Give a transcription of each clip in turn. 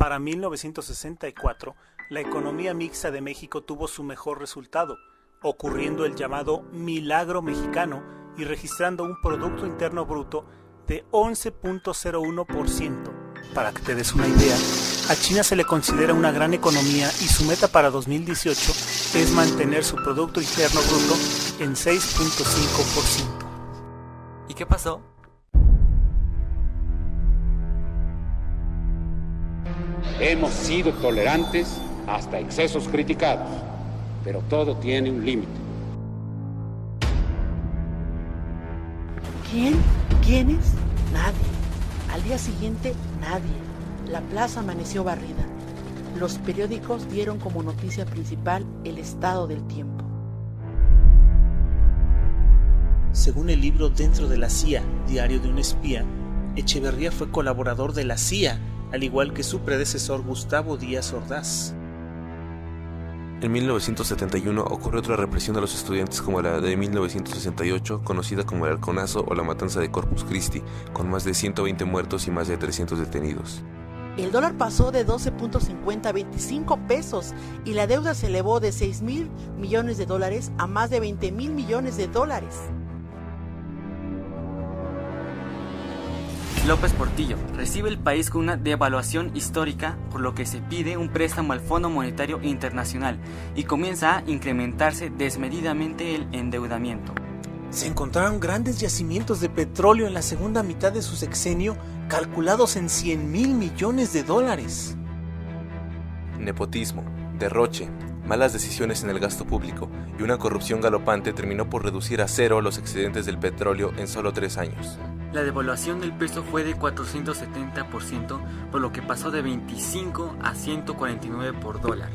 Para 1964, la economía mixta de México tuvo su mejor resultado, ocurriendo el llamado milagro mexicano y registrando un Producto Interno Bruto de 11.01%. Para que te des una idea, a China se le considera una gran economía y su meta para 2018 es mantener su Producto Interno Bruto en 6.5%. ¿Y qué pasó? Hemos sido tolerantes hasta excesos criticados, pero todo tiene un límite. ¿Quién? ¿Quiénes? Nadie. Al día siguiente, nadie. La plaza amaneció barrida. Los periódicos dieron como noticia principal el estado del tiempo. Según el libro Dentro de la CIA, Diario de un espía, Echeverría fue colaborador de la CIA, al igual que su predecesor Gustavo Díaz Ordaz. En 1971 ocurrió otra represión de los estudiantes como la de 1968, conocida como el Halconazo o la Matanza de Corpus Christi, con más de 120 muertos y más de 300 detenidos. El dólar pasó de 12.50 a 25 pesos y la deuda se elevó de 6,000 millones de dólares a más de 20,000 millones de dólares. López Portillo recibe el país con una devaluación histórica, por lo que se pide un préstamo al Fondo Monetario Internacional y comienza a incrementarse desmedidamente el endeudamiento. Se encontraron grandes yacimientos de petróleo en la segunda mitad de su sexenio, calculados en 100,000 millones de dólares. Nepotismo, derroche, malas decisiones en el gasto público y una corrupción galopante terminó por reducir a cero los excedentes del petróleo en solo 3 años. La devaluación del peso fue de 470%, por lo que pasó de 25 a 149 por dólar.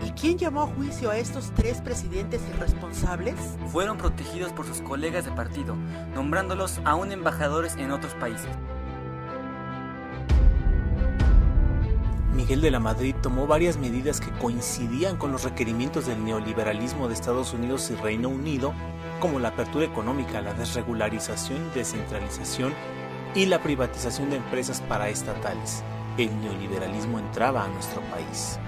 ¿Y quién llamó a juicio a estos 3 presidentes irresponsables? Fueron protegidos por sus colegas de partido, nombrándolos aún embajadores en otros países. Miguel de la Madrid tomó varias medidas que coincidían con los requerimientos del neoliberalismo de Estados Unidos y Reino Unido, como la apertura económica, la desregularización y descentralización y la privatización de empresas paraestatales. El neoliberalismo entraba a nuestro país.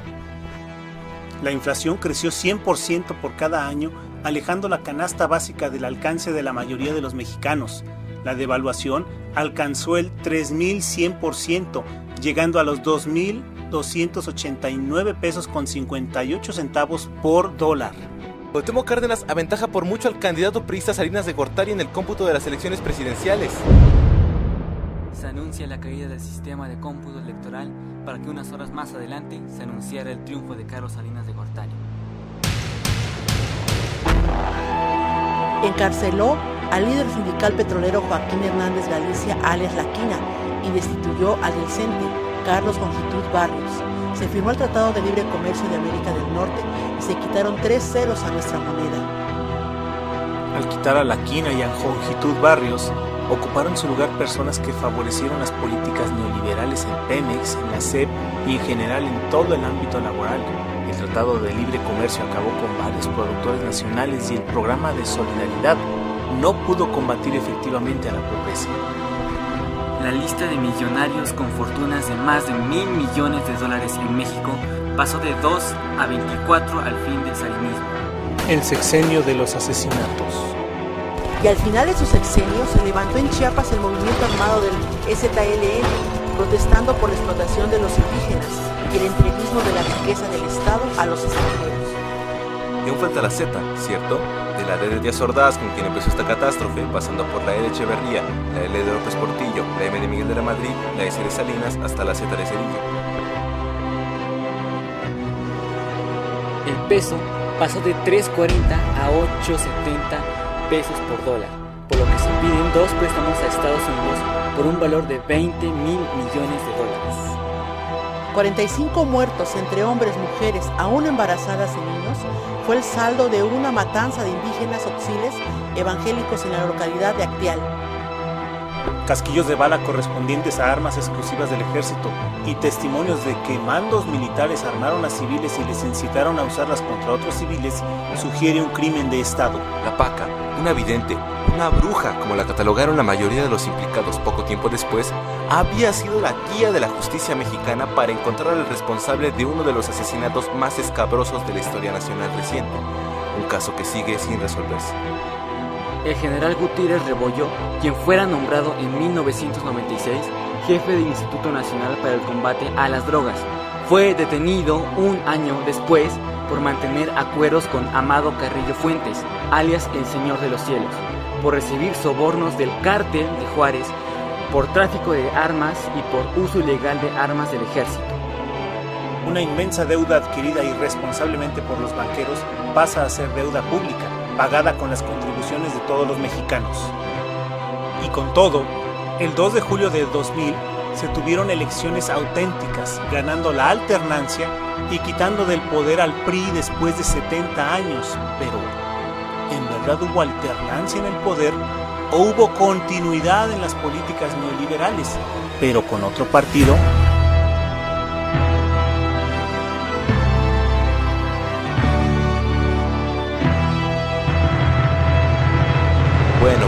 La inflación creció 100% por cada año, alejando la canasta básica del alcance de la mayoría de los mexicanos. La devaluación alcanzó el 3,100%, llegando a los 2,289 pesos con 58 centavos por dólar. Cuauhtémoc Cárdenas aventaja por mucho al candidato priista Salinas de Gortari en el cómputo de las elecciones presidenciales. Se anuncia la caída del sistema de cómputo electoral para que unas horas más adelante se anunciara el triunfo de Carlos Salinas de Gortari. Encarceló al líder sindical petrolero Joaquín Hernández Galicia, alias La Quina, y destituyó al del CENTE, Carlos Longitud Barrios. Se firmó el Tratado de Libre Comercio de América del Norte y se quitaron 3 ceros a nuestra moneda. Al quitar a La Quina y a Longitud Barrios, ocuparon su lugar personas que favorecieron las políticas neoliberales en Pemex, en la SEP y en general en todo el ámbito laboral. El Tratado de Libre Comercio acabó con varios productores nacionales y el programa de solidaridad no pudo combatir efectivamente a la pobreza. La lista de millonarios con fortunas de más de 1,000 millones de dólares en México pasó de 2 a 24 al fin del salinismo. El sexenio de los asesinatos. Y al final de su sexenio se levantó en Chiapas el movimiento armado del EZLN, protestando por la explotación de los indígenas y el entreguismo de la riqueza del Estado a los extranjeros. Y aún falta la Z, ¿cierto? De la D de Díaz Ordaz, con quien empezó esta catástrofe, pasando por la E de Echeverría, la L de López Portillo, la M de Miguel de la Madrid, la S de Salinas, hasta la Z de Cedillo. El peso pasó de 3.40 a 8.70 pesos por dólar, por lo que se piden 2 préstamos a Estados Unidos por un valor de 20,000 millones de dólares. 45 muertos entre hombres, mujeres, aún embarazadas y niños, fue el saldo de una matanza de indígenas oxiles evangélicos en la localidad de Acteal. Casquillos de bala correspondientes a armas exclusivas del ejército y testimonios de que mandos militares armaron a civiles y les incitaron a usarlas contra otros civiles sugiere un crimen de Estado. La PACA, Una vidente, una bruja, como la catalogaron la mayoría de los implicados poco tiempo después, había sido la guía de la justicia mexicana para encontrar al responsable de uno de los asesinatos más escabrosos de la historia nacional reciente, un caso que sigue sin resolverse. El general Gutiérrez Rebolló, quien fuera nombrado en 1996 jefe del Instituto Nacional para el Combate a las Drogas, fue detenido un año después por mantener acuerdos con Amado Carrillo Fuentes, alias el Señor de los Cielos, por recibir sobornos del cártel de Juárez, por tráfico de armas y por uso ilegal de armas del ejército. Una inmensa deuda adquirida irresponsablemente por los banqueros pasa a ser deuda pública, pagada con las contribuciones de todos los mexicanos. Y con todo, el 2 de julio de 2000 se tuvieron elecciones auténticas, ganando la alternancia y quitando del poder al PRI después de 70 años. Pero, ¿en verdad hubo alternancia en el poder o hubo continuidad en las políticas neoliberales, pero con otro partido? Bueno,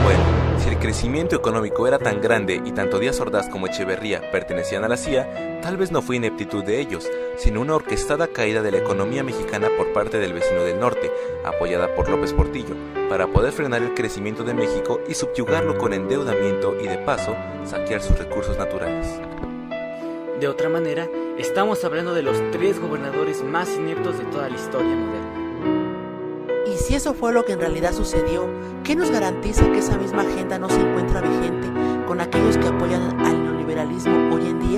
si el crecimiento económico era tan grande y tanto Díaz Ordaz como Echeverría pertenecían a la CIA, tal vez no fue ineptitud de ellos, sino una orquestada caída de la economía mexicana por parte del vecino del norte, apoyada por López Portillo, para poder frenar el crecimiento de México y subyugarlo con endeudamiento y de paso saquear sus recursos naturales. De otra manera, estamos hablando de los 3 gobernadores más ineptos de toda la historia moderna. Y si eso fue lo que en realidad sucedió, ¿qué nos garantiza que esa misma agenda no se encuentra vigente con aquellos que apoyan al neoliberalismo hoy en día?